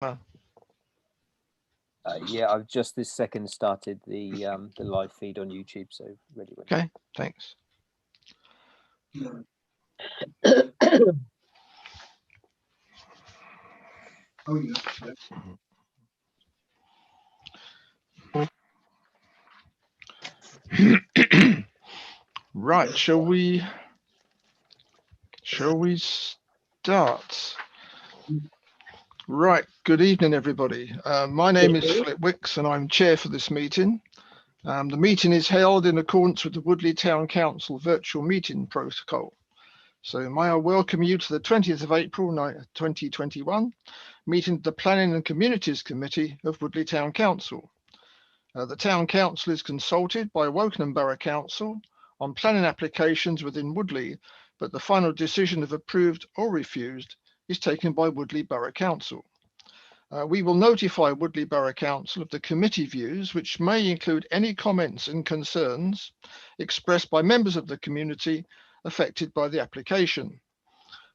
Yeah, I've just this second started the live feed on YouTube, so ready when. Okay, thanks. Right, shall we start? Right, good evening, everybody. My name is Philip Wicks, and I'm chair for this meeting. The meeting is held in accordance with the Woodley Town Council virtual meeting protocol. So may I welcome you to the 20th of April 2021 meeting of the Planning and Communities Committee of Woodley Town Council. The Town Council is consulted by Wokingham Borough Council on planning applications within Woodley, but the final decision of approved or refused is taken by Woodley Borough Council. We will notify Woodley Borough Council of the committee views, which may include any comments and concerns expressed by members of the community affected by the application.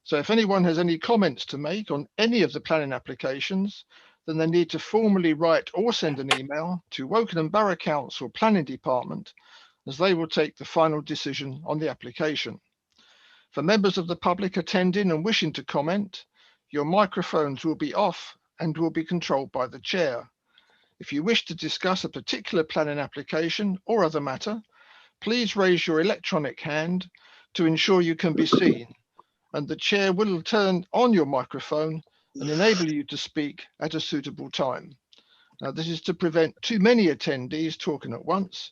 So if anyone has any comments to make on any of the planning applications, then they need to formally write or send an email to Wokingham Borough Council Planning Department, as they will take the final decision on the application. For members of the public attending and wishing to comment, your microphones will be off and will be controlled by the chair. If you wish to discuss a particular planning application or other matter, please raise your electronic hand to ensure you can be seen, and the chair will turn on your microphone and enable you to speak at a suitable time. Now, this is to prevent too many attendees talking at once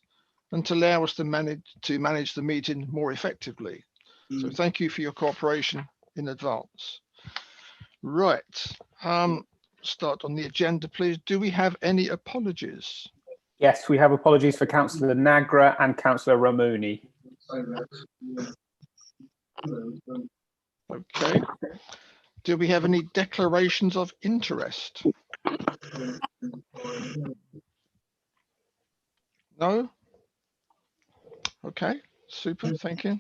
and to allow us to manage the meeting more effectively. So thank you for your cooperation in advance. Right, start on the agenda, please. Do we have any apologies? Yes, we have apologies for Councillor Nagra and Councillor Ramuni. Okay. Do we have any declarations of interest? No? Okay, super, thank you.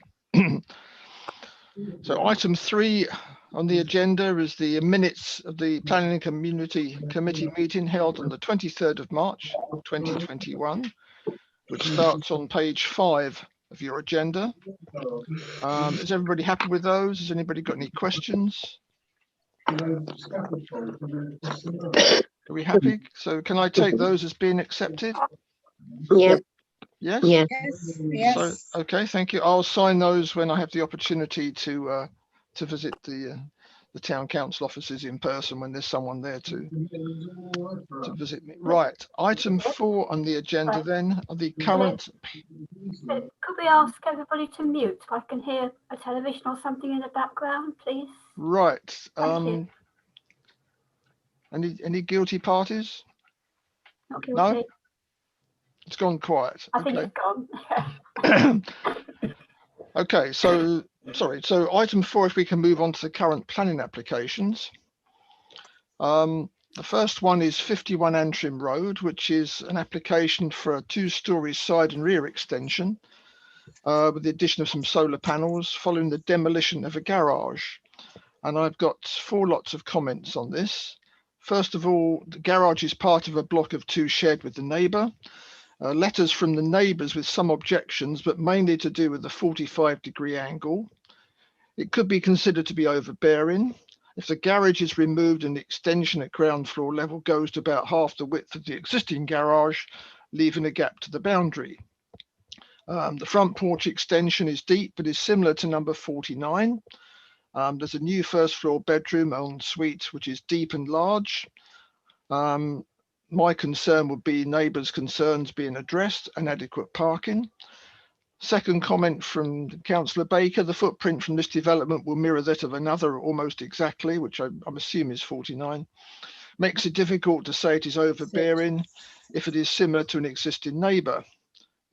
So item 3 on the agenda is the minutes of the Planning and Community Committee meeting held on the 23rd of March 2021, which starts on page 5 of your agenda. Is everybody happy with those? Has anybody got any questions? Are we happy? So can I take those as being accepted? Yep. Yes? Yes. Yes. So, okay, thank you. I'll sign those when I have the opportunity to visit the town council offices in person when there's someone there to visit me. Right, item 4 on the agenda then are the current. Could we ask everybody to mute so I can hear a television or something in the background, please? Right. Thank you. Any guilty parties? Not guilty. No? It's gone quiet. I think Okay. it's gone. Okay, so sorry. So item 4, if we can move on to the current planning applications. The first one is 51 Antrim Road, which is an application for a 2-storey side and rear extension with the addition of some solar panels following the demolition of a garage. And I've got 4 lots of comments on this. First of all, the garage is part of a block of 2 shared with the neighbour. Letters from the neighbours with some objections, but mainly to do with the 45-degree angle. It could be considered to be overbearing. If the garage is removed and the extension at ground floor level goes to about half the width of the existing garage, leaving a gap to the boundary. The front porch extension is deep, but is similar to number 49. There's a new first floor bedroom en suite, which is deep and large. My concern would be neighbours' concerns being addressed and adequate parking. Second comment from Councillor Baker, the footprint from this development will mirror that of another almost exactly, which I'm assuming is 49. Makes it difficult to say it is overbearing if it is similar to an existing neighbour.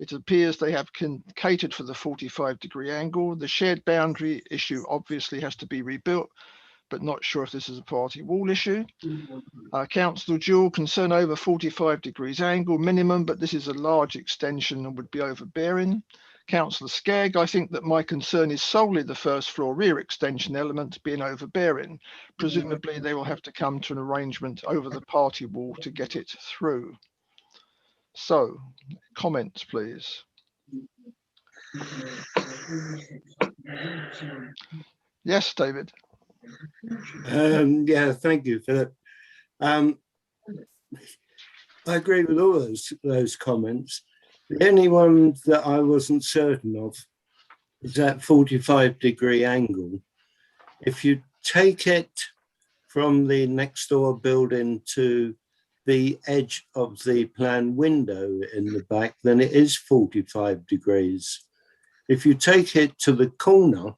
It appears they have catered for the 45-degree angle. The shared boundary issue obviously has to be rebuilt, but not sure if this is a party wall issue. Councillor Jewell, concern over 45 degrees angle minimum, but this is a large extension and would be overbearing. Councillor Skegg, I think that my concern is solely the first floor rear extension element being overbearing. Presumably they will have to come to an arrangement over the party wall to get it through. So, comments please. Yes, David. Yeah, thank you, Philip. I agree with all those comments. The only one that I wasn't certain of is that 45-degree angle. If you take it from the next door building to the edge of the plan window in the back, then it is 45 degrees. If you take it to the corner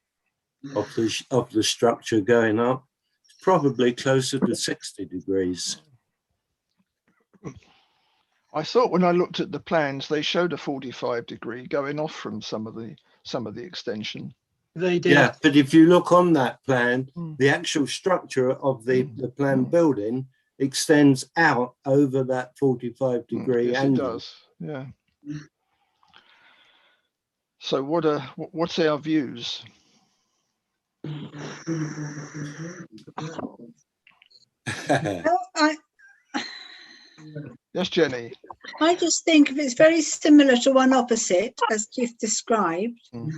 of the structure going up, it's probably closer to 60 degrees. I thought when I looked at the plans, they showed a 45-degree going off from some of the extension. They did. Yeah, but if you look on that plan, Mm. the actual structure of the planned building extends out over that 45-degree Yes, angle. it does. Yeah. So what's our views? Well, Yes, Jenny. I just think if it's very similar to one opposite, as you've described, Mm.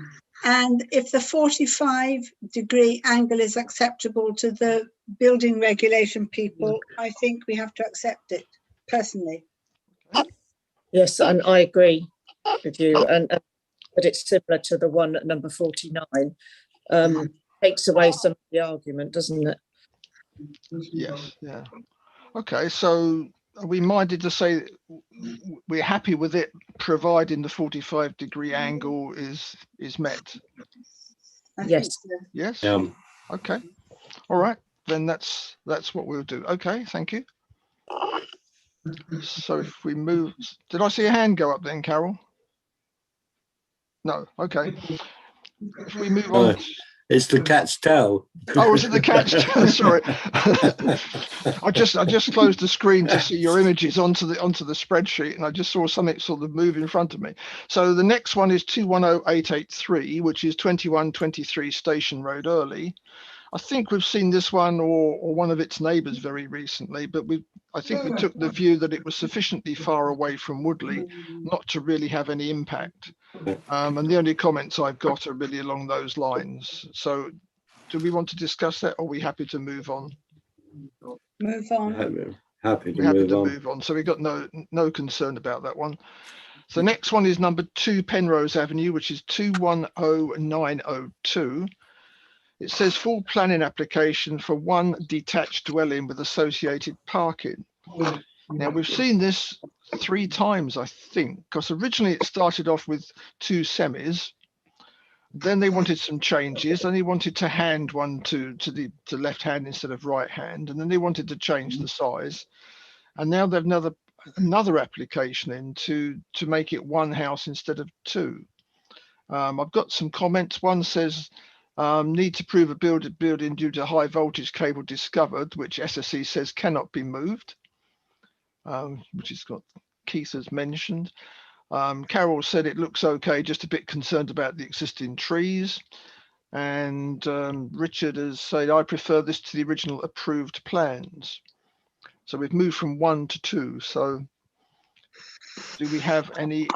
and if the 45-degree angle is acceptable to the building regulation people, I think we have to accept it, personally. Yes, and I agree with you, and that it's similar to the one at number 49. Takes away some of the argument, doesn't it? Yes. Yeah. Okay. So are we minded to say we're happy with it, providing the 45-degree angle is met? I Yes. think so. Yes. Okay. All right. Then that's what we'll do. Okay. Thank you. So if we move, did I see a hand go up then, Carol? No. Okay. If we move on. It's the cat's tail. Oh, was it the cat's tail? Sorry. I just closed the screen to see your images onto the spreadsheet, and I just saw something sort of move in front of me. So the next one is 210883, which is 2123 Station Road, Early. I think we've seen this one or one of its neighbours very recently, but I think we took the view that it was sufficiently far away from Woodley not to really have any impact. And the only comments I've got are really along those lines. So do we want to discuss that, or are we happy to move on? Move on. Happy to We're happy move to on. move on. So we've got no concern about that one. So the next one is number 2 Penrose Avenue, which is 210902. It says full planning application for one detached dwelling with associated parking. Now we've seen this 3 times, I think, because originally it started off with 2 semis. Then they wanted some changes, and they wanted to hand one to left hand instead of right hand, and then they wanted to change the size. And now they've another application in to make it 1 house instead of 2. I've got some comments. One says need to prove a building due to high voltage cable discovered, which SSE says cannot be moved, which is what Keith has mentioned. Carol said it looks okay, just a bit concerned about the existing trees. And Richard has said, I prefer this to the original approved plans. So we've moved from 1 to 2. So do we have any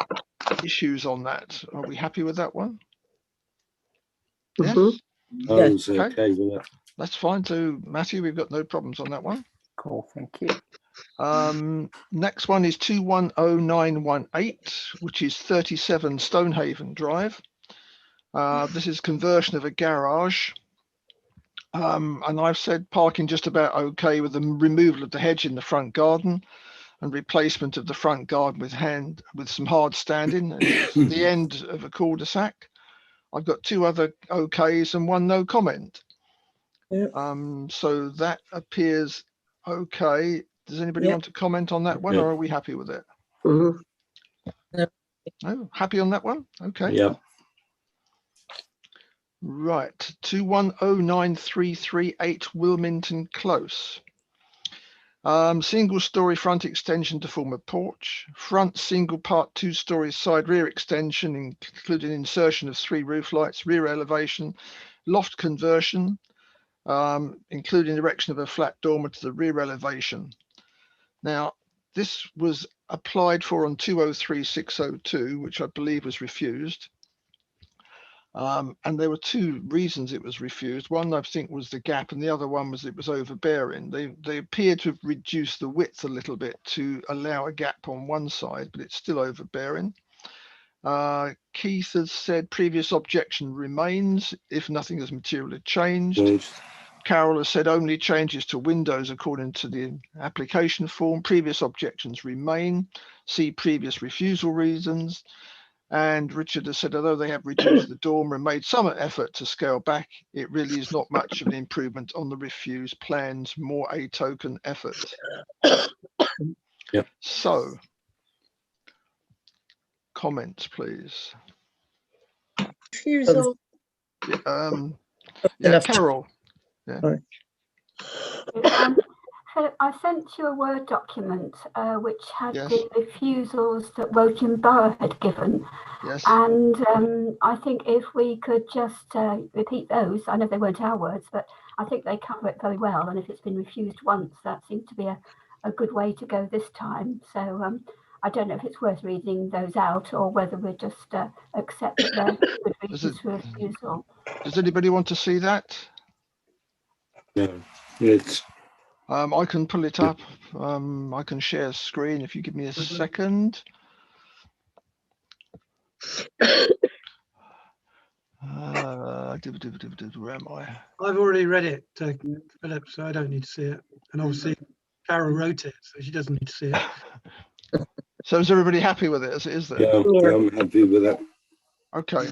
issues on that? Are we happy with that one? Yes. I was okay with that. That's fine. So Matthew, we've got no problems on that one. Cool, thank you. Next one is 210918, which is 37 Stonehaven Drive. This is conversion of a garage. And I've said parking just about okay with the removal of the hedge in the front garden and replacement of the front garden with some hard standing at the end of a cul-de-sac. I've got 2 other okays and 1 no comment. Yep. So that appears okay. Does anybody want to comment on that one, Yep. or are we happy with it? No. No, happy on that one? Okay. Yep. Right, 210938 Wilmington Close. Single story front extension to form a porch, front single part 2-story side rear extension, including insertion of 3 roof lights, rear elevation, loft conversion, including erection of a flat dormer to the rear elevation. Now, this was applied for on 203602, which I believe was refused. And there were 2 reasons it was refused. One, I think, was the gap, and the other one was it was overbearing. They appear to have reduced the width a little bit to allow a gap on one side, but it's still overbearing. Keith has said previous objection remains if nothing has materially changed. Yes. Carol has said only changes to windows according to the application form. Previous objections remain. See previous refusal reasons. And Richard has said, although they have reduced the dormer and made some effort to scale back, it really is not much of an improvement on the refused plans, more a token effort. Yep. So, comments, please. Refusal. Yeah, Enough. Carol. Philip, I sent you a Word document which had Yes. the refusals that Woking Borough had given. Yes. And I think if we could just repeat those, I know they weren't our words, but I think they cover it very well. And if it's been refused once, that seems to be a good way to go this time. So I don't know if it's worth reading those out or whether we just accept that they're good reasons for refusal. Does anybody want to see that? No, it's I can pull it up. I can share screen if you give me a second. Where am I? I've already read it, Philip, so I don't need to see it. And obviously, Carol wrote it, so she doesn't need to see it. So is everybody happy with it as it is then? yeah, I'm happy with that. Okay.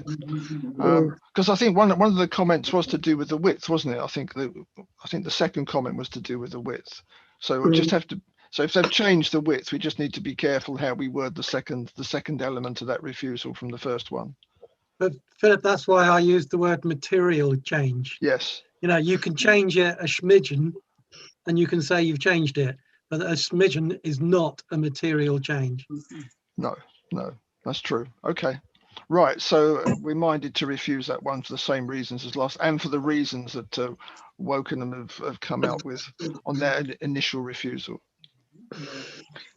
Because I think one of the comments was to do with the width, wasn't it? I think the second comment was to do with the width. So we'll just have to. So if they've changed the width, we just need to be careful how we word the second element of that refusal from the first one. But Philip, that's why I used the word material change. Yes. You know, you can change it a smidgen and you can say you've changed it, but a smidgen is not a material change. No, that's true. Okay. Right. So we're minded to refuse that one for the same reasons as last and for the reasons that Wokingham have come out with on their initial refusal.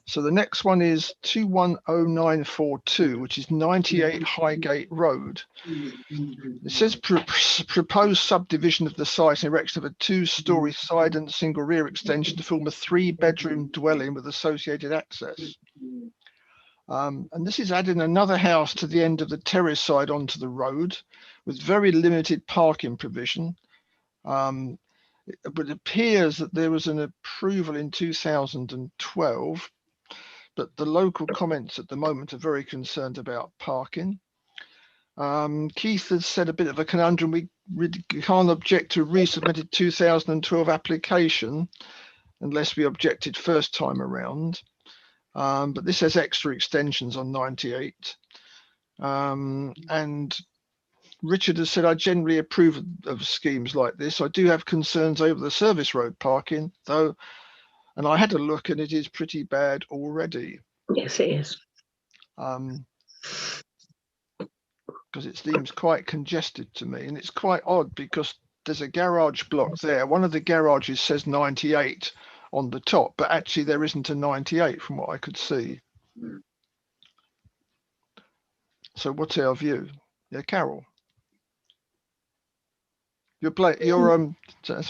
So the next one is 210942, which is 98 Highgate Road. It says proposed subdivision of the site and erection of a 2-story side and single rear extension to form a 3-bedroom dwelling with associated access. And this is adding another house to the end of the terrace side onto the road with very limited parking provision. But it appears that there was an approval in 2012, but the local comments at the moment are very concerned about parking. Keith has said a bit of a conundrum. We can't object to a resubmitted 2012 application unless we objected first time around. But this has extra extensions on 98. And Richard has said, I generally approve of schemes like this. I do have concerns over the service road parking, though, and I had a look and it is pretty bad already. Yes, it is. Because it seems quite congested to me. And it's quite odd because there's a garage block there. One of the garages says 98 on the top, but actually there isn't a 98 from what I could see. So what's our view? Yeah, Carol. That's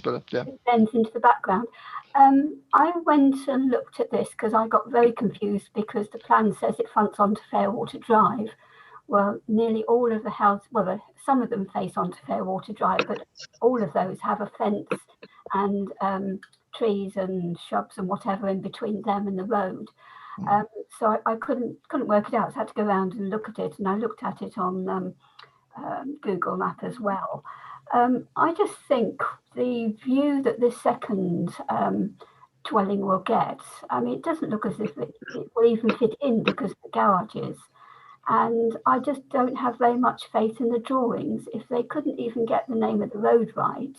better, yeah. It blends into the background. I went and looked at this because I got very confused because the plan says it fronts onto Fairwater Drive. Well, nearly all of the houses, well, some of them face onto Fairwater Drive, but all of those have a fence and trees and shrubs and whatever in between them and the road. So I couldn't work it out. So I had to go around and look at it, and I looked at it on Google Map as well. I just think the view that this second dwelling will get, I mean, it doesn't look as if it will even fit in because of the garages. And I just don't have very much faith in the drawings. If they couldn't even get the name of the road right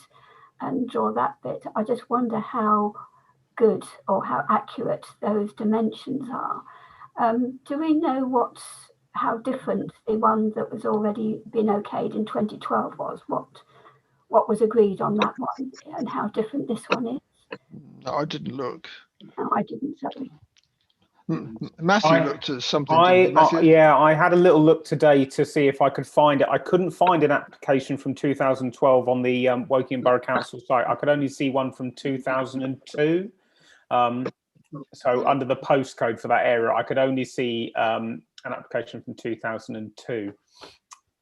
and draw that bit, I just wonder how good or how accurate those dimensions are. Do we know how different the one that was already been okayed in 2012 was? What was agreed on that one, and how different this one is? No, I didn't look. No, I didn't. Sorry. Matthew I- looked at something. didn't he, Matthew? Yeah, I had a little look today to see if I could find it. I couldn't find an application from 2012 on the Woking Borough Council site. I could only see one from 2002. So under the postcode for that area, I could only see an application from 2002.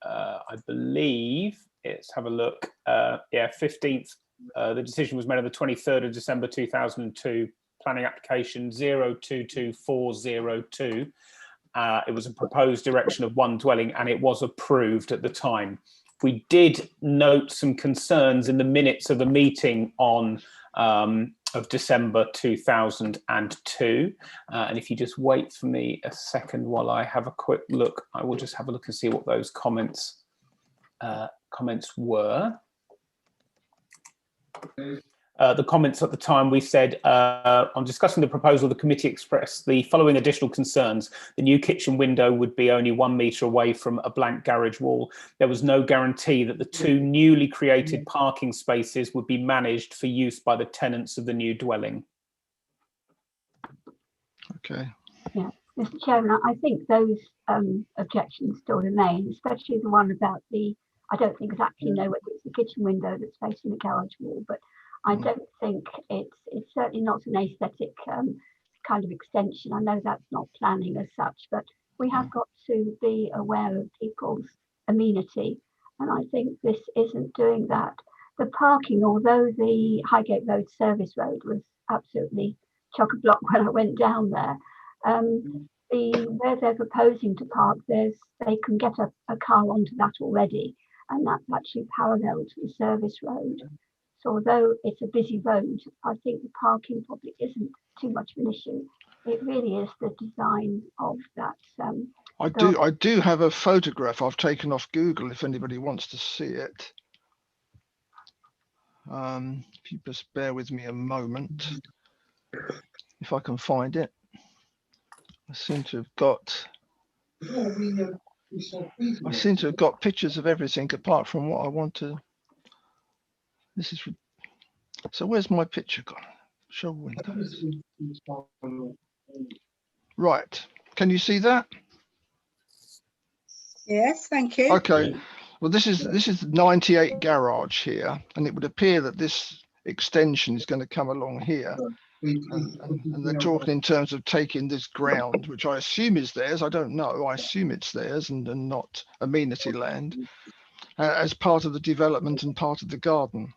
I believe let's have a look. 15th. The decision was made on the 23rd of December 2002. Planning application 022402. It was a proposed direction of one dwelling, and it was approved at the time. We did note some concerns in the minutes of the meeting on of December 2002. And if you just wait for me a second while I have a quick look, I will just have a look and see what those comments were. The comments at the time, we said, on discussing the proposal, the committee expressed the following additional concerns. The new kitchen window would be only 1 metre away from a blank garage wall. There was no guarantee that the 2 newly created parking spaces would be managed for use by the tenants of the new dwelling. Okay. Yeah, Mr. Chairman, I think those objections still remain, especially the one about I don't exactly know whether it's the kitchen window that's facing the garage wall, but I don't think it's certainly not an aesthetic kind of extension. I know that's not planning as such, but we have got to be aware of people's amenity, and I think this isn't doing that. The parking, although the Highgate Road service road was absolutely chock-a-block when I went down there, where they're proposing to park, they can get a car onto that already, and that's actually parallel to the service road. So although it's a busy road, I think the parking probably isn't too much of an issue. It really is the design of that. I do have a photograph I've taken off Google if anybody wants to see it. If you just bear with me a moment, if I can find it. I seem to have got pictures of everything apart from what I want to. This is so. Where's my picture gone? Show windows. Right. Can you see that? Yes, thank you. Okay. Well, this is 98 garage here, and it would appear that this extension is going to come along here. And they're talking in terms of taking this ground, which I assume is theirs. I don't know. I assume it's theirs and not amenity land, as part of the development and part of the garden.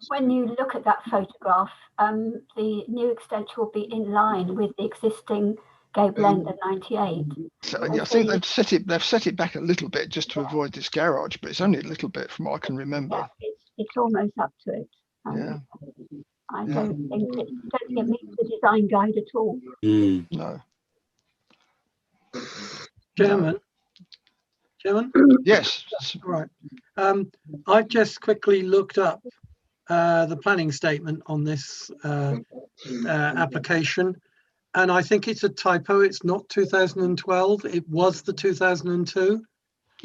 When you look at that photograph, the new extension will be in line with the existing gable end at 98. So, yeah, I think they've set it back a little bit just to avoid this garage, but it's only a little bit from what I can remember. Yeah, it's almost up to it. Yeah. I don't think it meets the design guide at all. No. Chairman? Yes. Right. I've just quickly looked up the planning statement on this application, and I think it's a typo. It's not 2012. It was the 2002,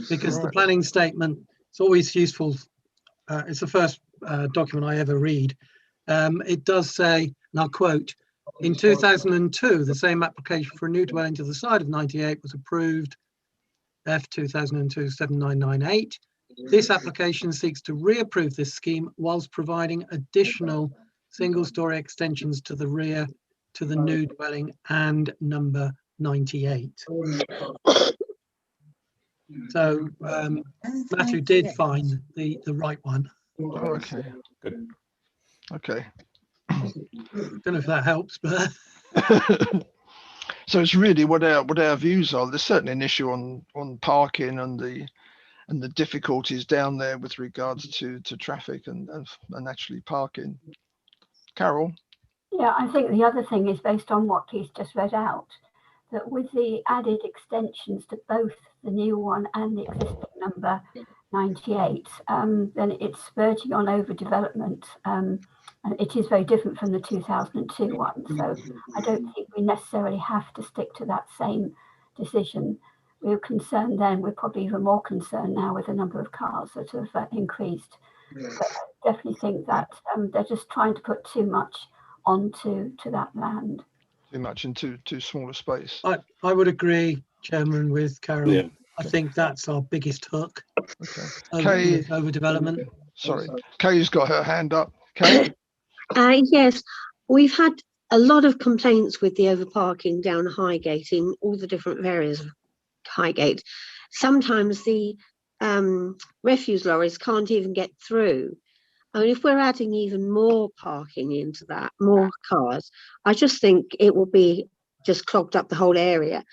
because the planning statement, it's always useful. It's the first document I ever read. It does say, and I'll quote, in 2002, the same application for a new dwelling to the side of 98 was approved, F 2002-7998. This application seeks to reapprove this scheme whilst providing additional single-storey extensions to the rear to the new dwelling and number 98. So Matthew did find the right one. Oh, okay. Good. Okay. Don't know if that helps, but So it's really what our views are. There's certainly an issue on parking and the difficulties down there with regards to traffic and actually parking. Carol? Yeah, I think the other thing is based on what he's just read out, that with the added extensions to both the new one and the existing number, 98, then it's verging on overdevelopment. And it is very different from the 2002 one. So I don't think we necessarily have to stick to that same decision. We were concerned then, we're probably even more concerned now with the number of cars that have increased. But I definitely think that they're just trying to put too much onto that land. Too much in too small a space. I would agree, Chairman, with Carol. Yeah. I think that's our biggest hook. Okay. Over, Kay, overdevelopment. sorry. Kay's got her hand up. Kay? Yes, we've had a lot of complaints with the overparking down Highgate in all the different areas of Highgate. Sometimes the refuse lorries can't even get through. I mean, if we're adding even more parking into that, more cars, I just think it will be just clogged up the whole area.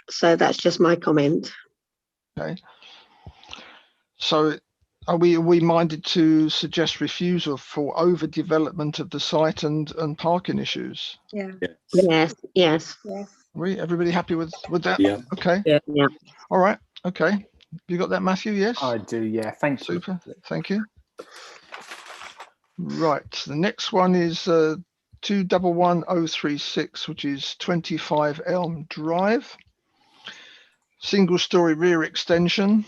So that's just my comment. Okay. So are we minded to suggest refusal for overdevelopment of the site and parking issues? Yeah. Yes. Everybody happy with that? Yeah. Okay. Yeah. All right. Okay. You got that, Matthew? Yes. I do, yeah. Thank you. Super. Thank you. Right. The next one is 211036, which is 25 Elm Drive. Single story rear extension.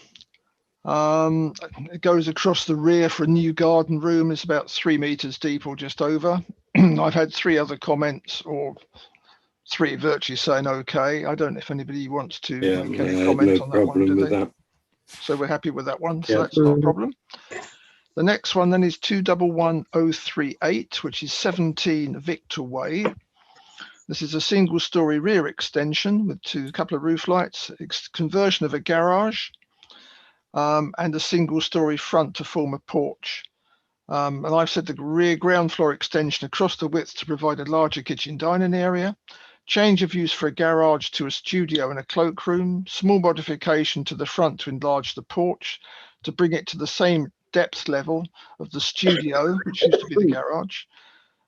It goes across the rear for a new garden room. It's about 3 meters deep or just over. I've had 3 other comments, or 3 virtually saying okay. I don't know if anybody wants to make any comment on that one. With that. So we're happy with that one. So Yeah. that's not a problem. The next one then is 211038, which is 17 Victor Way. This is a single story rear extension with a couple of roof lights, conversion of a garage, and a single story front to form a porch. And I've said the rear ground floor extension across the width to provide a larger kitchen dining area, change of use for a garage to a studio and a cloakroom, small modification to the front to enlarge the porch, to bring it to the same depth level of the studio, which used to be the garage.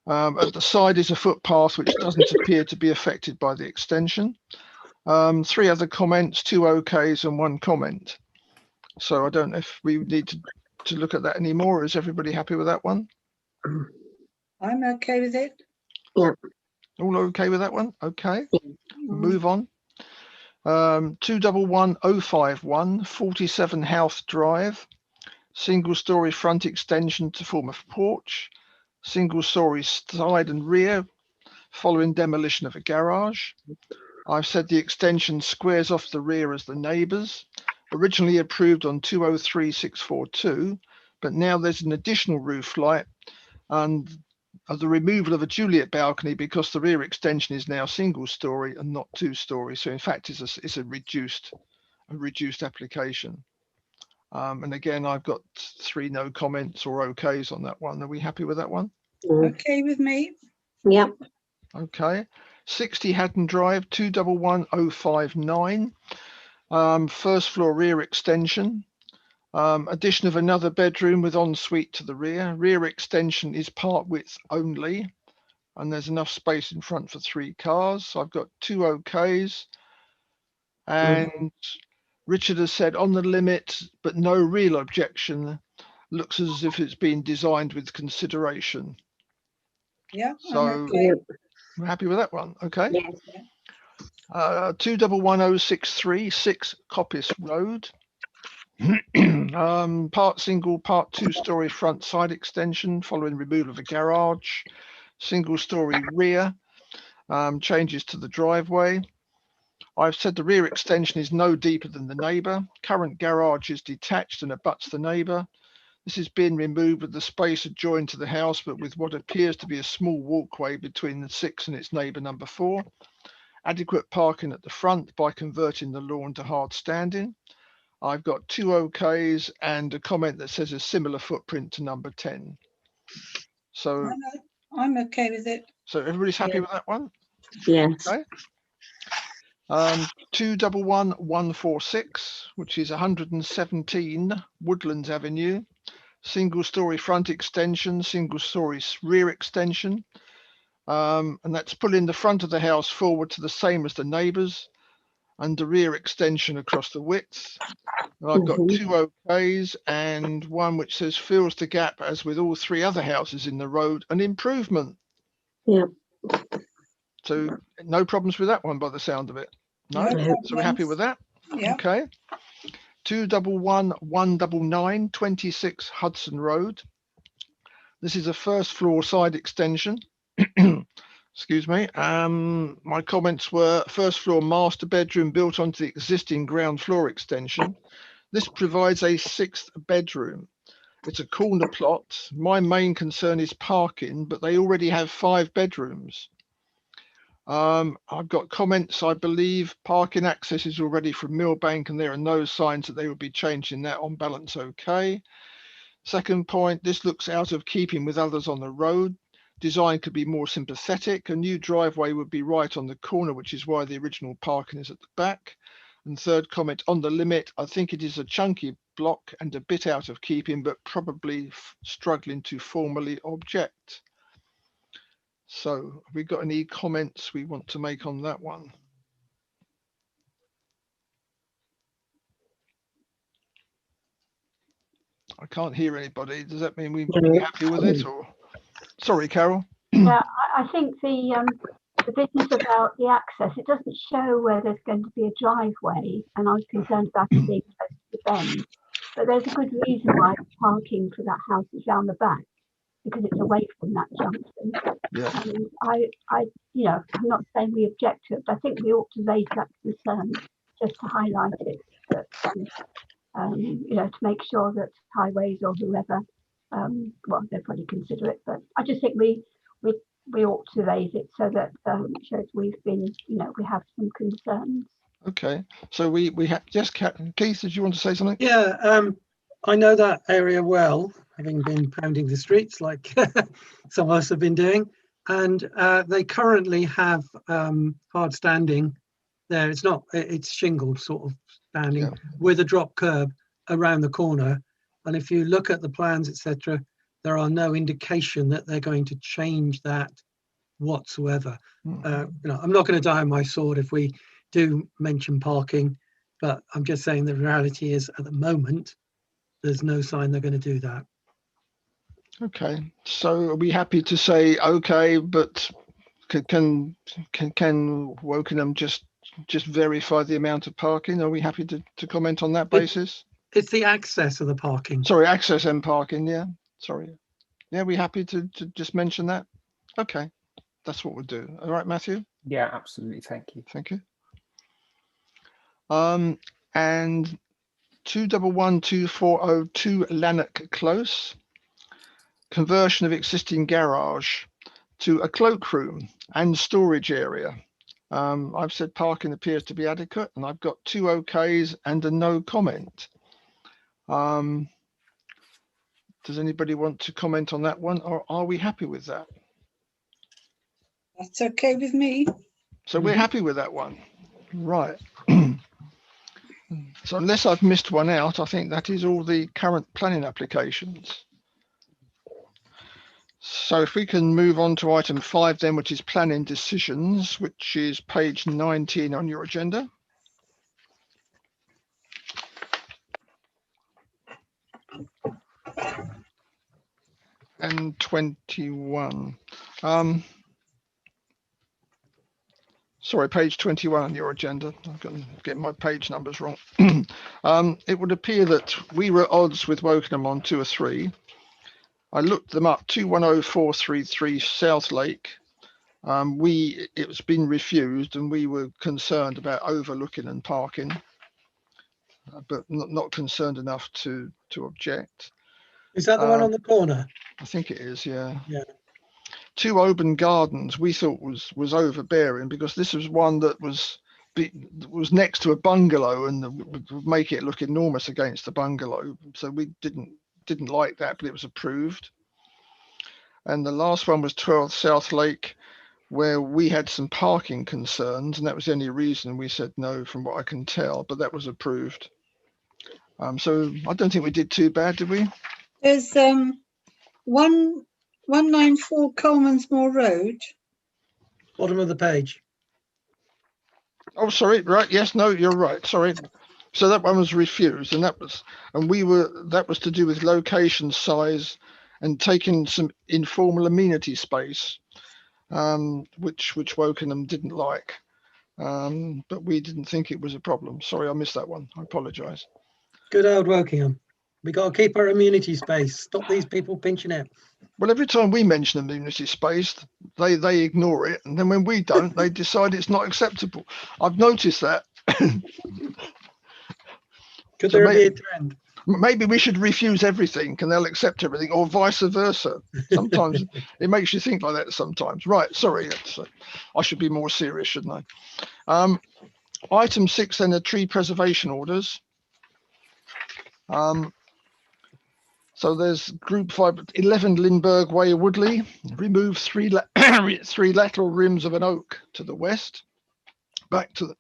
At the side is a footpath which doesn't appear to be affected by the extension. 3 other comments, 2 okays and 1 comment. So I don't know if we need to look at that anymore. Is everybody happy with that one? I'm okay with it. Yeah. All okay with that one? Okay. Move on. 211051, 47 House Drive. Single story front extension to form a porch. Single story side and rear following demolition of a garage. I've said the extension squares off the rear as the neighbours. Originally approved on 203642, but now there's an additional roof light and the removal of a Juliet balcony because the rear extension is now single story and not 2-story. So in fact, it's a reduced application. And again, I've got 3 no comments or okays on that one. Are we happy with that one? Okay with me. Yep. Okay. 60 Haddon Drive, 211059. First floor rear extension. Addition of another bedroom with ensuite to the rear. Rear extension is part width only. And there's enough space in front for 3 cars. So I've got 2 okays. And Richard has said on the limit, but no real objection. Looks as if it's been designed with consideration. Yeah. So okay. we're happy with that one. Okay. Yes. 211063, 6 Coppice Road. Part single, part 2-story front side extension following removal of a garage. Single story rear. Changes to the driveway. I've said the rear extension is no deeper than the neighbour. Current garage is detached and abuts the neighbour. This is being removed with the space adjoined to the house, but with what appears to be a small walkway between the 6 and its neighbour number 4. Adequate parking at the front by converting the lawn to hard standing. I've got 2 okays and a comment that says a similar footprint to number 10. So I'm okay with it. So everybody's happy with that one? Yes. Okay. 211146, which is 117 Woodlands Avenue. Single story front extension, single story rear extension. And that's pulling the front of the house forward to the same as the neighbours. and the rear extension across the width. And I've got 2 OKs and one which says fills the gap as with all 3 other houses in the road, an improvement. Yeah. So no problems with that one by the sound of it. No, No so we're happy with that. Yeah. Okay. 211199 26 Hudson Road. This is a first floor side extension. Excuse me. My comments were first floor master bedroom built onto the existing ground floor extension. This provides a 6th bedroom. It's a corner plot. My main concern is parking, but they already have 5 bedrooms. I've got comments. I believe parking access is already from Millbank and there are no signs that they will be changing that. On balance, okay. Second point, this looks out of keeping with others on the road. Design could be more sympathetic. A new driveway would be right on the corner, which is why the original parking is at the back. And third comment, on the limit, I think it is a chunky block and a bit out of keeping, but probably struggling to formally object. So have we got any comments we want to make on that one? I can't hear anybody. Does that mean we're happy with it, or? Sorry, Carol. Yeah, I think the business about the access, it doesn't show where there's going to be a driveway, and I was concerned about it being close to the bend. But there's a good reason why parking for that house is round the back, because it's away from that junction. Yeah. And I'm not saying we object to it, but I think we ought to raise that concern just to highlight it, that, to make sure that highways or whoever, well, they'll probably consider it, but I just think we ought to raise it so that it shows we've been, we have some concerns. Okay, so we have, yes, Keith, did you want to say something? Yeah, I know that area well, having been pounding the streets like some of us have been doing, and they currently have hard standing there. It's shingled sort of standing with a drop curb around the corner. And if you look at the plans, etc., there are no indication that they're going to change that whatsoever. I'm not going to die on my sword if we do mention parking, but I'm just saying the reality is at the moment, there's no sign they're going to do that. Okay, so are we happy to say okay, but can Wokingham just verify the amount of parking? Are we happy to comment on that basis? It's the access of the parking. Sorry, access and parking. Yeah, sorry. Yeah, we happy to just mention that? Okay, that's what we'll do. All right, Matthew? Yeah, absolutely. Thank you. Thank you. And 211240 Lanark Close. Conversion of existing garage to a cloakroom and storage area. I've said parking appears to be adequate, and I've got 2 OKs and a no comment. Does anybody want to comment on that one, or are we happy with that? That's okay with me. So we're happy with that one, right? So unless I've missed one out, I think that is all the current planning applications. So if we can move on to item 5 then, which is planning decisions, which is page 19 on your agenda. And 21. Sorry, page 21 on your agenda. I've got to get my page numbers wrong. It would appear that we were at odds with Wokingham on 2 or 3. I looked them up. 210433 South Lake. It's been refused, and we were concerned about overlooking and parking, but not concerned enough to object. Is that the one on the corner? I think it is, yeah. Yeah. 2 Oban Gardens we thought was overbearing, because this was one that was next to a bungalow and would make it look enormous against the bungalow. So we didn't like that, but it was approved. And the last one was 12 South Lake, where we had some parking concerns, and that was the only reason we said no, from what I can tell, but that was approved. So I don't think we did too bad, did we? There's 194 Coleman's Moor Road. Bottom of the page. Oh, sorry. Right. Yes. No, you're right. Sorry. So that one was refused, and that was to do with location, size, and taking some informal amenity space, which Wokingham didn't like. But we didn't think it was a problem. Sorry, I missed that one. I apologise. Good old Wokingham. We got to keep our immunity space. Stop these people pinching it. Well, every time we mention amenity space, they ignore it, and then when we don't, they decide it's not acceptable. I've noticed that. Could So there be a trend? Maybe we should refuse everything and they'll accept everything, or vice versa. Sometimes it makes you think like that sometimes. Right, sorry, I should be more serious, shouldn't I? Item 6 then, the tree preservation orders. So there's group 5, 11 Lindbergh Way, Woodley. Remove three lateral rims of an oak to the west. Back to the,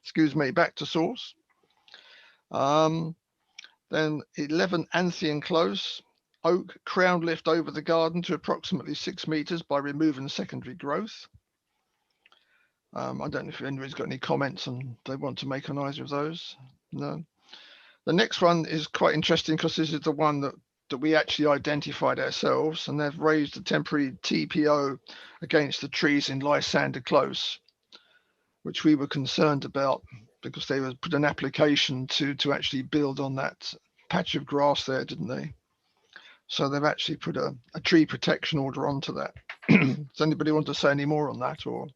excuse me, back to source. Then 11 Anthean Close, oak crown lift over the garden to approximately 6 meters by removing secondary growth. I don't know if anybody's got any comments and they want to make on either of those. No. The next one is quite interesting because this is the one that we actually identified ourselves, and they've raised a temporary TPO against the trees in Lysander Close, which we were concerned about because they put an application to actually build on that patch of grass there, didn't they? So they've actually put a tree protection order onto that. Does anybody want to say any more on that? Or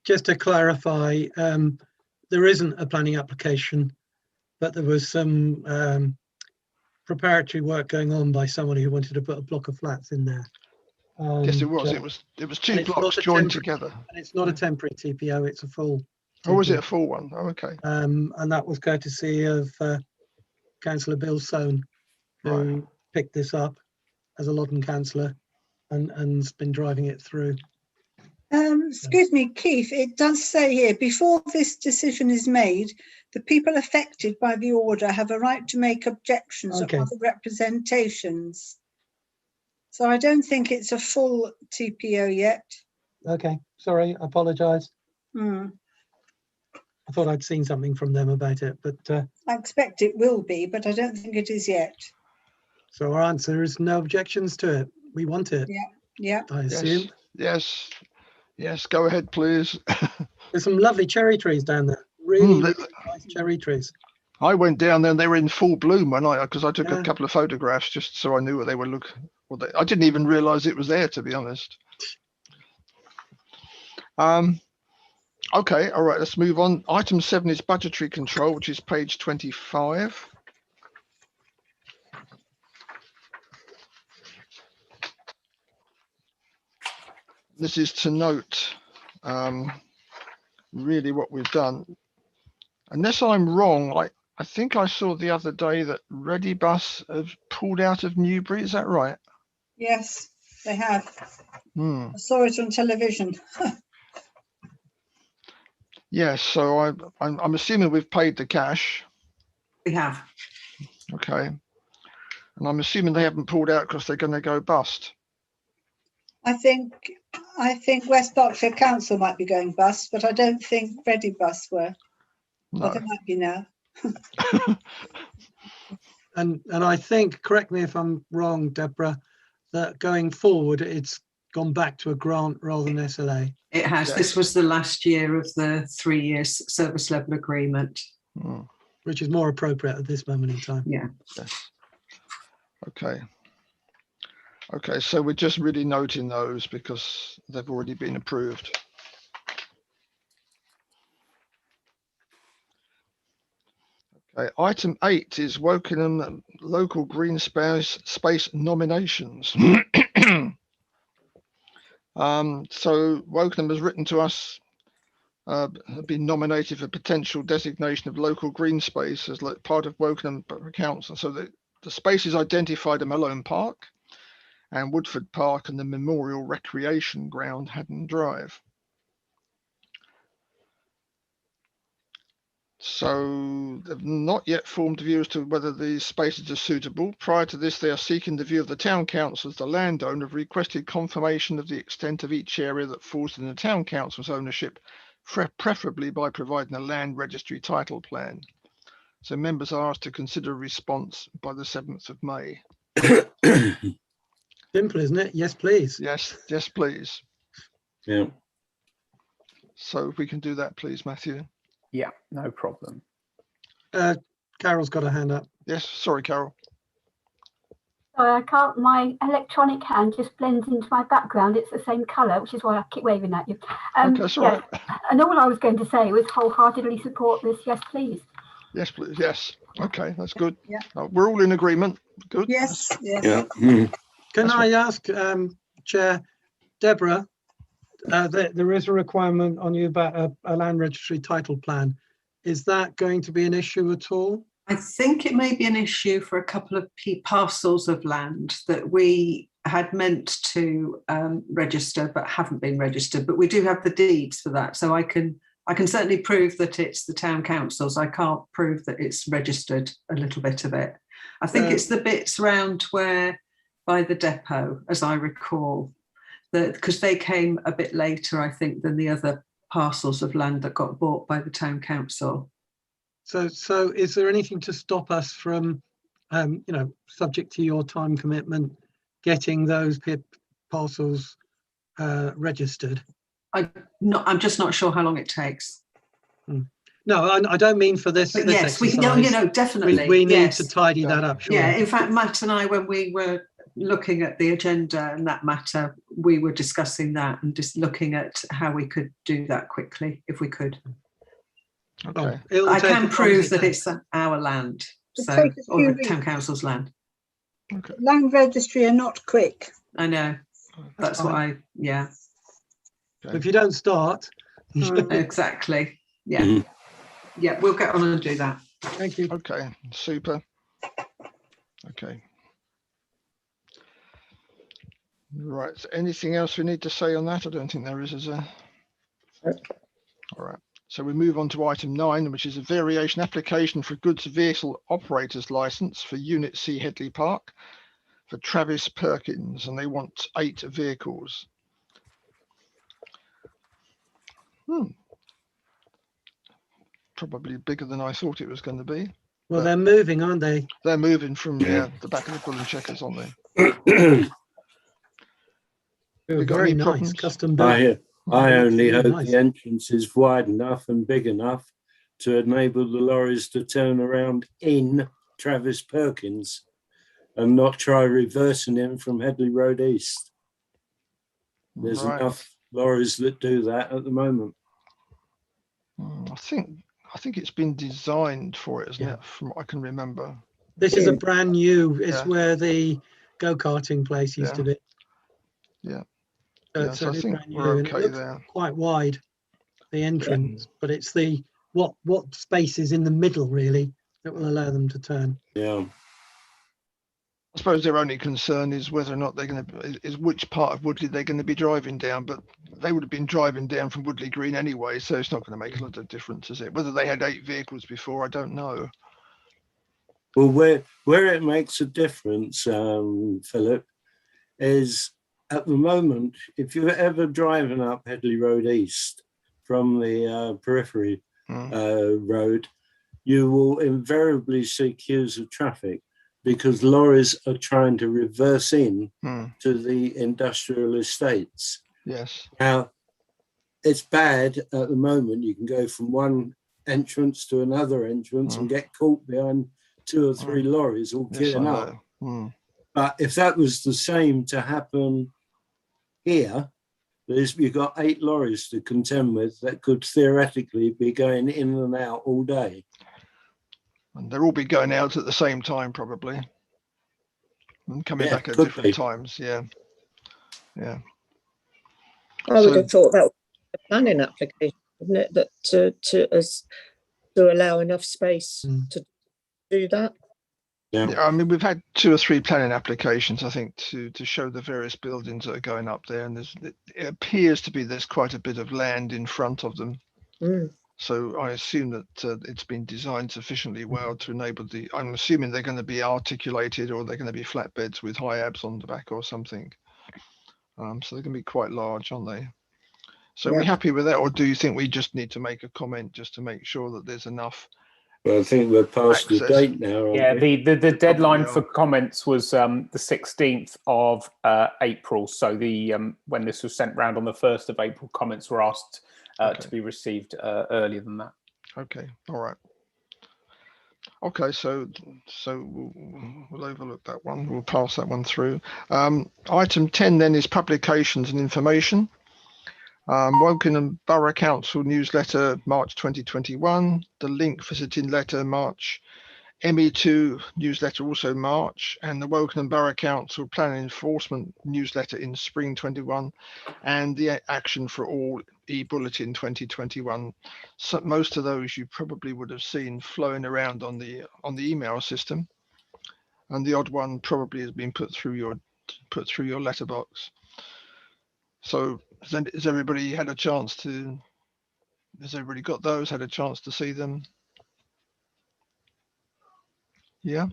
just to clarify, there isn't a planning application, but there was some preparatory work going on by someone who wanted to put a block of flats in there. Yes, it was. It was 2 blocks joined together. And it's not a temporary TPO; it's a full. TPO. Oh, was it a full one? Oh, okay. And that was courtesy of Councillor Bill Soane, who picked this up as a Loddon councillor and's been driving it through. Excuse me, Keith, it does say here, before this decision is made, the people affected by the order have a right to make objections or other representations. So I don't think it's a full TPO yet. Okay, sorry, I apologise. I thought I'd seen something from them about it, but I expect it will be, but I don't think it is yet. So our answer is no objections to it. We want it. Yeah. I assume. Yes. Go ahead, please. There's some lovely cherry trees down there. Really nice cherry trees. I went down there and they were in full bloom because I took a couple of photographs just so I knew what they would look. I didn't even realise it was there, to be honest. Okay, all right, let's move on. Item 7 is budgetary control, which is page 25. This is to note really what we've done. Unless I'm wrong, I think I saw the other day that Redibus have pulled out of Newbury. Is that right? Yes, they have. I saw it on television. Yes, so I'm assuming we've paid the cash. We have. Okay. And I'm assuming they haven't pulled out because they're going to go bust. I think West Berkshire Council might be going bust, but I don't think Redibus were. No. But they might be now. And I think, correct me if I'm wrong, Deborah, that going forward, it's gone back to a grant rather than SLA. It has. Yes. This was the last year of the 3-year service level agreement. Which is more appropriate at this moment in time. Yeah. Yes. Okay, so we're just really noting those because they've already been approved. Okay, item 8 is Wokingham local green space nominations. So Wokingham has written to us, have been nominated for potential designation of local green space as part of Wokingham Borough Council. So the spaces identified are Malone Park and Woodford Park and the Memorial Recreation Ground, Haddon Drive. So they've not yet formed a view as to whether these spaces are suitable. Prior to this, they are seeking the view of the town council as the landowner have requested confirmation of the extent of each area that falls in the town council's ownership preferably by providing a land registry title plan. So members are asked to consider a response by the 7th of May. Simple, isn't it? Yes, please. Yes, yes, please. Yeah. So if we can do that, please, Matthew. Yeah, no problem. Carol's got a hand up. Yes, sorry, Carol. Sorry, I can't. My electronic hand just blends into my background. It's the same colour, which is why I keep waving at you. Okay, that's all right. And all I was going to say was wholeheartedly support this. Yes, please. Yes, please. Yes. Okay, that's good. Yeah. We're all in agreement. Good. Yes, yes. Yeah. Can I ask, Chair Deborah, there is a requirement on you about a land registry title plan. Is that going to be an issue at all? I think it may be an issue for a couple of parcels of land that we had meant to register but haven't been registered, but we do have the deeds for that. So I can certainly prove that it's the town council's. I can't prove that it's registered, a little bit of it. I think it's the bits round where by the depot, as I recall, because they came a bit later, I think, than the other parcels of land that got bought by the town council. So is there anything to stop us from, subject to your time commitment, getting those parcels registered? I'm just not sure how long it takes. No, I don't mean for this. But yes, we know, definitely. We need to tidy that up. Sure. Yeah, in fact, Matt and I, when we were looking at the agenda and that matter, we were discussing that and just looking at how we could do that quickly, if we could. Okay. I can prove that it's our land, or the town council's land. Okay. Land registry are not quick. I know. That's what yeah. Okay. If you don't start. Exactly. Yeah. Yeah, we'll get on and do that. Thank you. Okay, super. Okay. Right, so anything else we need to say on that? I don't think there is there? All right. So we move on to item 9, which is a variation application for goods vehicle operators license for Unit C Headley Park for Travis Perkins, and they want 8 vehicles. Probably bigger than I thought it was going to be. Well, they're moving, aren't they? They're moving from the back of the Bull and Checkers, aren't they? They're got very any nice, problems? custom built. I only Very hope nice. the entrance is wide enough and big enough to enable the lorries to turn around in Travis Perkins and not try reversing him from Headley Road East. There's Right. enough lorries that do that at the moment. I think it's been designed for it, isn't Yeah. it? From what I can remember. This is a brand new, it's Yeah. where the go-karting place used to be. Yeah. So Yeah, it's so I only think brand new, we're and it okay looks there. quite wide, the entrance, but it's the what space is in the middle really that will allow them to turn. Yeah. I suppose their only concern is whether or not they're going to is which part of Woodley they're going to be driving down. But they would have been driving down from Woodley Green anyway, so it's not going to make a lot of difference, is it? Whether they had 8 vehicles before, I don't know. Well, where it makes a difference, Philip, is at the moment, if you're ever driving up Headley Road East from the periphery road, you will invariably see queues of traffic because lorries are trying to reverse in to the industrial estates. Yes. Now, it's bad at the moment. You can go from one entrance to another entrance and get caught behind 2 or 3 lorries all Yes, I queuing up. know. But if that was the same to happen here, you've got 8 lorries to contend with that could theoretically be going in and out all day. And they'll all be going out at the same time, probably. And coming back at could different be. times. Yeah. Yeah. I would So- have thought that was a planning application, wouldn't it? That to allow enough space to do that. Yeah, I mean, we've had 2 or 3 planning applications, I think, to show the various buildings that are going up there, and it appears to be there's quite a bit of land in front of them. So I assume that it's been designed sufficiently well to enable I'm assuming they're going to be articulated, or they're going to be flatbeds with high abs on the back or something. So they're going to be quite large, aren't they? So are we happy with that, or do you think we just need to make a comment just to make sure that there's enough? Well, I think we're past the date now. Yeah, the deadline for are. comments was the 16th of April. So the when this was sent round on the 1st of April, comments were asked to be received earlier than that. Okay, all right. Okay, so we'll overlook that one. We'll pass that one through. Item 10 then is publications and information. Wokingham Borough Council newsletter, March 2021. The link visiting letter, March. ME2 newsletter, also March. And the Wokingham Borough Council planning enforcement newsletter in spring 21. And the action for all e-bulletin 2021. So most of those you probably would have seen flowing around on the email system. And the odd one probably has been put through your letterbox. So has everybody had a chance to, has everybody got those, had a chance to see them? Yeah.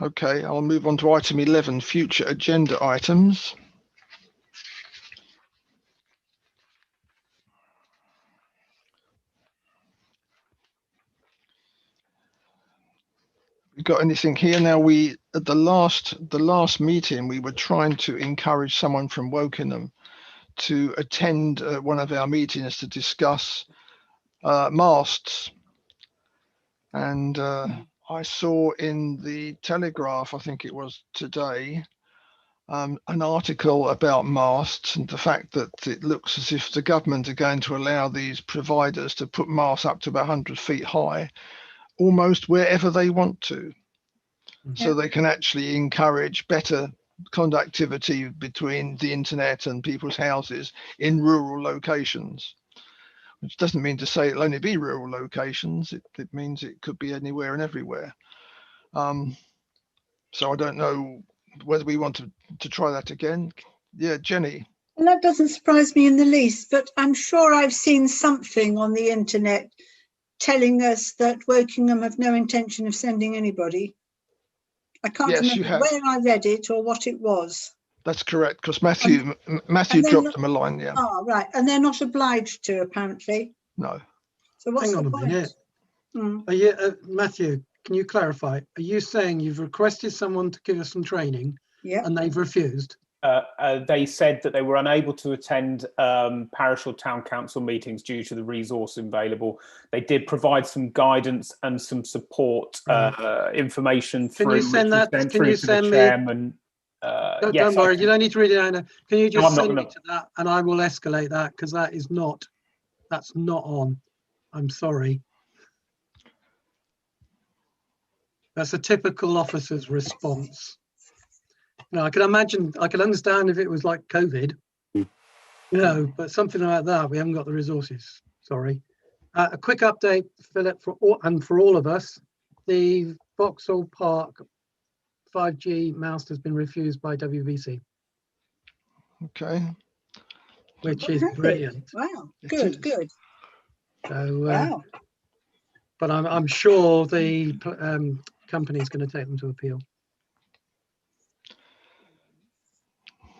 Okay, I'll move on to item 11, future agenda items. We got anything here? Now at the last meeting, we were trying to encourage someone from Wokingham to attend one of our meetings to discuss masts. And I saw in the Telegraph, I think it was today, an article about masts and the fact that it looks as if the government are going to allow these providers to put masts up to about 100 feet high, almost wherever they want to. So they can actually encourage better conductivity between the internet and people's houses in rural locations. Which doesn't mean to say it'll only be rural locations. It means it could be anywhere and everywhere. So I don't know whether we want to try that again. Yeah, Jenny. And that doesn't surprise me in the least, but I'm sure I've seen something on the internet telling us that Wokingham have no intention of sending anybody. I can't remember where I read it or what it was. That's correct, because Matthew dropped them a line, yeah. Oh, right. And they're not obliged to, apparently. No. So what's Hang the on a minute. point? Are you, Matthew, can you clarify? Are you saying you've requested someone to give us some training and they've refused? They said that they were unable to attend parish or town council meetings due to the resource available. They did provide some guidance and some support information through. Can you send that? Can you send me? Chairman. Don't worry, you don't need to read it out now. Can you just send me to that, and I will escalate that, because that's not on. I'm sorry. That's a typical officer's response. Now, I can understand if it was like COVID, but something like that, we haven't got the resources. Sorry. A quick update, Philip, for all of us. The Vauxhall Park 5G mast has been refused by WVC. Okay. Which is brilliant. Wow. Good. So, wow. But I'm sure the company is going to take them to appeal.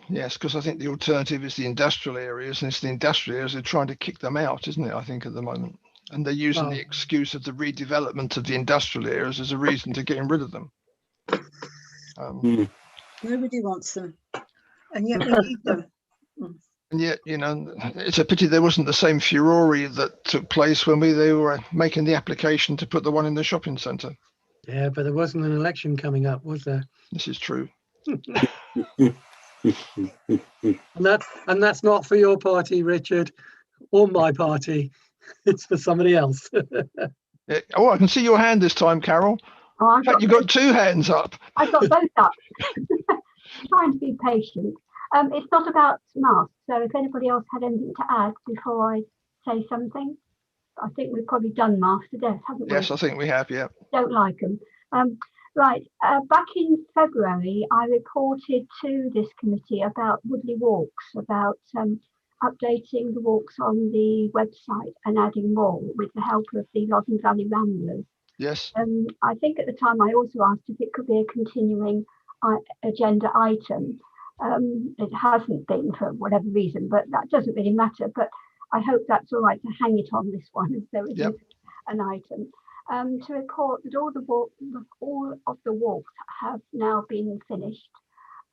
Yes, because I think the alternative is the industrial areas, and it's the industrial areas that are trying to kick them out, isn't it? I think at the moment. And they're using the excuse of the redevelopment of the industrial areas as a reason to getting rid of them. Nobody wants them, and yet we need them. And yet, it's a pity there wasn't the same furore that took place when they were making the application to put the one in the shopping centre. Yeah, but there wasn't an election coming up, was there? This is true. and that's not for your party, Richard, or my party. It's for somebody else. Oh, I can see your hand this time, Carol. Oh, in fact, you've got two hands up. I've got both up. Trying to be patient. It's not about masks, so if anybody else had anything to add before I say something. I think we've probably done masks to death, haven't we? Yes, I think we have, yeah. Don't like them. Right, back in February, I reported to this committee about Woodley Walks, about updating the walks on the website and adding more with the help of the Loddon Valley Ramblers. Yes. I think at the time I also asked if it could be a continuing agenda item. It hasn't been for whatever reason, but that doesn't really matter. But I hope that's all right to hang it on this one, as there is an item. To report that all of the walks have now been finished.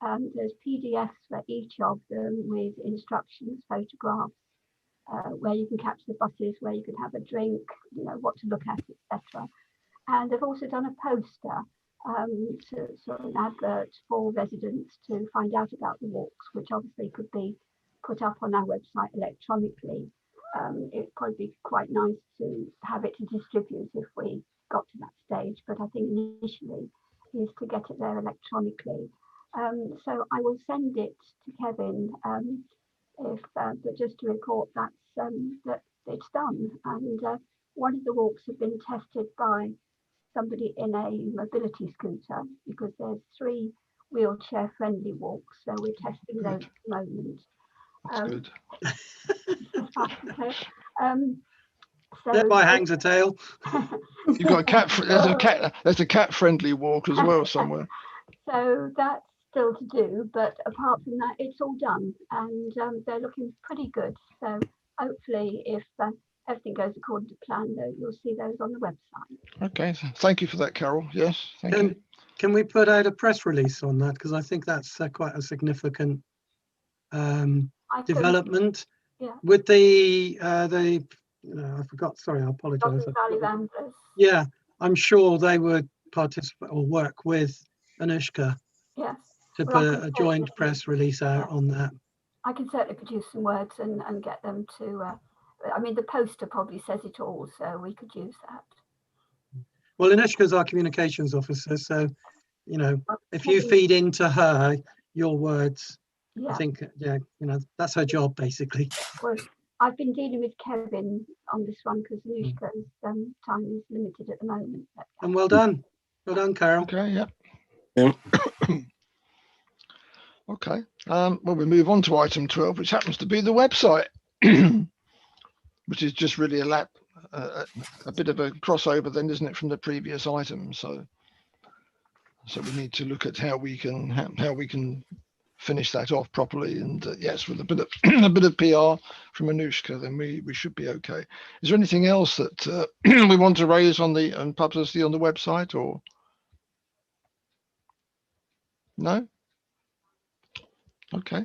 There's PDFs for each of them with instructions, photographs, where you can catch the buses, where you can have a drink, you know, what to look at, etc. And they've also done a poster, sort of an advert for residents to find out about the walks, which obviously could be put up on our website electronically. It'd probably be quite nice to have it to distribute if we got to that stage, but I think initially is to get it there electronically. So I will send it to Kevin, but just to report that it's done. And one of the walks have been tested by somebody in a mobility scooter, because there's 3 wheelchair friendly walks, so we're testing those at the moment. That's good. So thereby hangs a tale. You've got a cat. There's a cat friendly walk as well somewhere. So that's still to do, but apart from that, it's all done, and they're looking pretty good. So hopefully, if everything goes according to plan, you'll see those on the website. Okay, thank you for that, Carol. Yes, thank you. Can we put out a press release on that? Because I think that's quite a significant development. Yeah. With the I forgot. Sorry, I apologise. Valley Ramblers. Yeah, I'm sure they would participate or work with Anushka. Yes. To put a joint press release out on that. I can certainly produce some words and get them to. I mean, the poster probably says it all, so we could use that. Well, Anushka's our communications officer, so you know, if you feed into her your words, I think that's her job basically. Well, I've been dealing with Kevin on this one because Anushka's time is limited at the moment. And well done, Carol. Okay, yeah. Okay. Well, we move on to item 12, which happens to be the website, which is just really a bit of a crossover, then, isn't it, from the previous item? So we need to look at how we can finish that off properly. And yes, with a bit of PR from Anushka, then we should be okay. Is there anything else that we want to raise on publicity on the website, or no? Okay.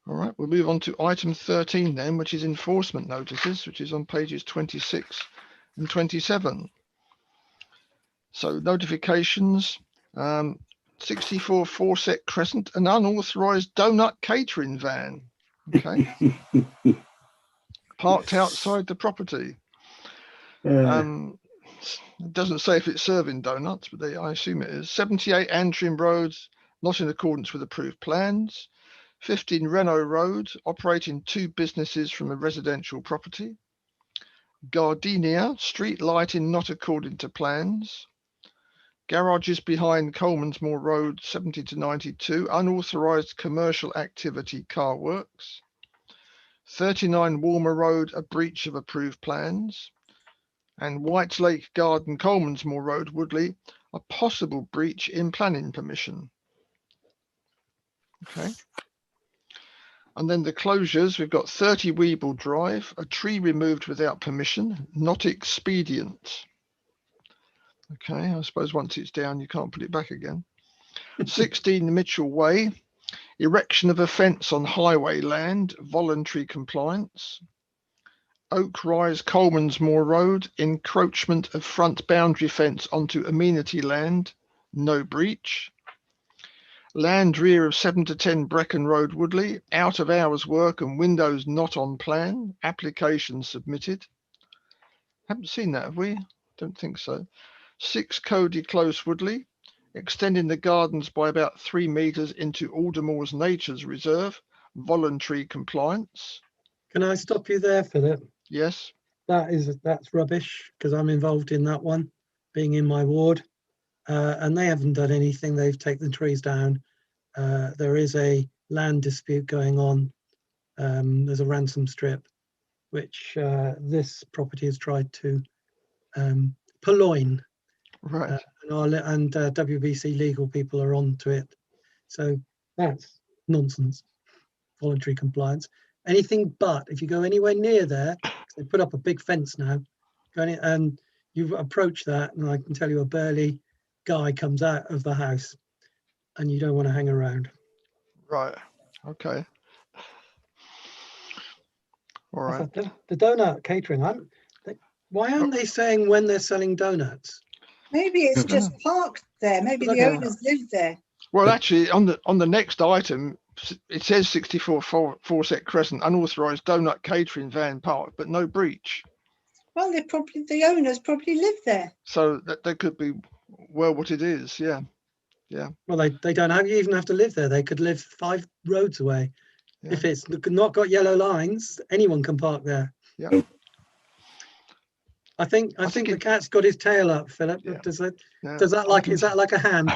All right, we'll move on to item 13 then, which is enforcement notices, which is on pages 26 and 27. So notifications, 64 Fawcett Crescent, an unauthorized donut catering van. Okay. Parked outside the property. It doesn't say if it's serving donuts, but I assume it is. 78 Antrim Road, not in accordance with approved plans. 15 Renault Road, operating 2 businesses from a residential property. Gardenia, street lighting not according to plans. Garages behind Coleman's-Moor Road, 70 to 92, unauthorised commercial activity car works. 39 Walmer Road, a breach of approved plans. And White Lake Garden, Coleman's-Moor Road, Woodley, a possible breach in planning permission. Okay. And then the closures, we've got 30 Weeble Drive, a tree removed without permission, not expedient. Okay, I suppose once it's down, you can't put it back again. 16 Mitchell Way, erection of a fence on highway land, voluntary compliance. Oak Rise, Coleman's-Moor Road, encroachment of front boundary fence onto amenity land, no breach. Land rear of 7 to 10 Brecon Road, Woodley, out of hours work and windows not on plan, application submitted. Haven't seen that, have we? Don't think so. 6 Cody Close, Woodley, extending the gardens by about 3 meters into Aldermore's Nature's Reserve, voluntary compliance. Can I stop you there, Philip? Yes. That's rubbish, because I'm involved in that one, being in my ward. And they haven't done anything. They've taken the trees down. There is a land dispute going on. There's a ransom strip, which this property has tried to purloin. Right. And WBC legal people are on to it. So that's nonsense, voluntary compliance. Anything but, if you go anywhere near there, they put up a big fence now, and you approach that, and I can tell you a burly guy comes out of the house, and you don't want to hang around. Right. Okay. All right. The donut catering, why aren't they saying when they're selling donuts? Maybe it's just parked there. Maybe the owners live there. Well, actually, on the next item, it says 64 Fawcett Crescent, unauthorised donut catering van park, but no breach. Well, the owners probably live there. So that could be what it is. Yeah. Yeah. Well, they don't even have to live there. They could live 5 roads away. Yeah. If it's not got yellow lines, anyone can park there. Yeah. I think the cat's got his tail up, Philip. Yeah. Is that Yeah. like a hand?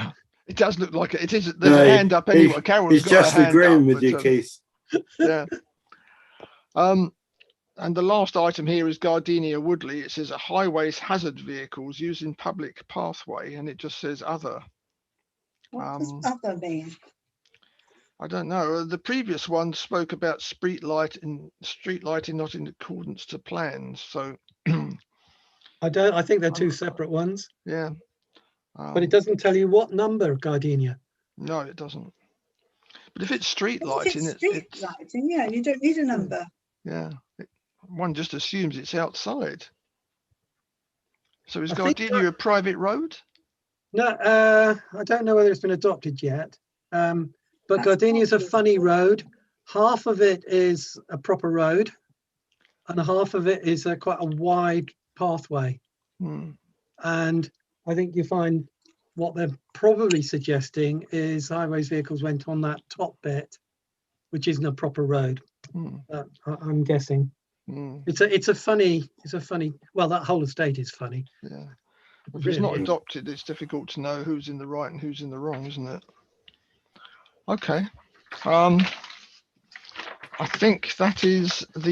It does look like it. It is. There's a hand up anyway. Carol's He's got just a hand agreeing up, with but, you, Keith. Yeah. And the last item here is Gardenia Woodley. It says a highways hazard vehicles using public pathway, and it just says other. What does other mean? I don't know. The previous one spoke about street lighting not in accordance to plans. So I think they're 2 separate ones. yeah. But it doesn't tell you what number Gardenia. No, it doesn't. But if it's street lighting, It's lighting, yeah, you don't need a number. Yeah. One just assumes it's outside. So is I think Gardenia a private road? No, I don't know whether it's been adopted yet. But Gardenia is a funny road. Half of it is a proper road, and half of it is quite a wide pathway. And I think you find what they're probably suggesting is highways vehicles went on that top bit, which isn't a proper road. I'm guessing. It's a funny. Well, that whole estate is funny. Yeah. If it's not adopted, it's difficult to know who's in the right and who's in the wrong, isn't it? Okay. I think that is the